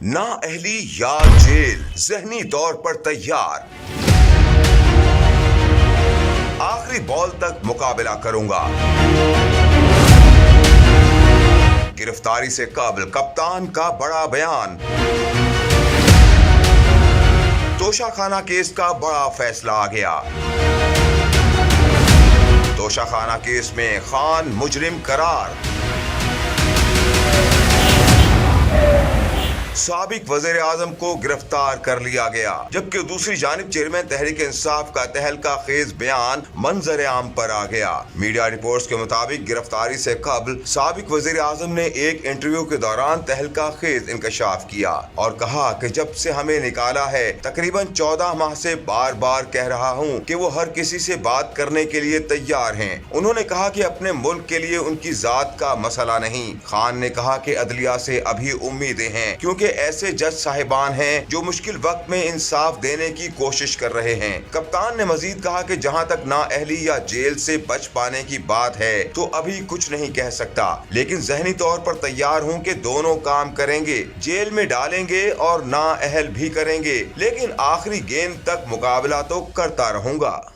नाअहली या जेल, जहनी तौर पर तैयार। आखिरी बॉल तक मुकाबला करूंगा। गिरफ्तारी से कबल कप्तान का बड़ा बयान। तोशाखाना केस का बड़ा फैसला आ गया। तोशाखाना केस में खान मुजरिम करार। साबिक वज़ीर आज़म को गिरफ्तार कर लिया गया, जबकि दूसरी जानिब चेयरमैन तहरीक इंसाफ का तहलका खेज बयान मंजर आम पर आ गया। मीडिया रिपोर्ट्स के मुताबिक गिरफ्तारी से कबल साबिक वज़ीर आज़म ने एक इंटरव्यू के दौरान तहलका खेज इंकशाफ किया और कहा कि जब से हमें निकाला है तकरीबन 14 माह से बार बार कह रहा हूँ कि वो हर किसी से बात करने के लिए तैयार हैं। उन्होंने कहा कि अपने मुल्क के लिए उनकी जात का मसला नहीं। खान ने कहा कि अदलिया से अभी उम्मीदें हैं, क्योंकि ऐसे जज साहिबान हैं जो मुश्किल वक्त में इंसाफ देने की कोशिश कर रहे हैं। कप्तान ने मजीद कहा कि जहां तक नाअहली या जेल से बच पाने की बात है तो अभी कुछ नहीं कह सकता, लेकिन जहनी तौर पर तैयार हूं कि दोनों काम करेंगे, जेल में डालेंगे और नाअहल भी करेंगे, लेकिन आखिरी गेंद तक मुकाबला तो करता रहूंगा।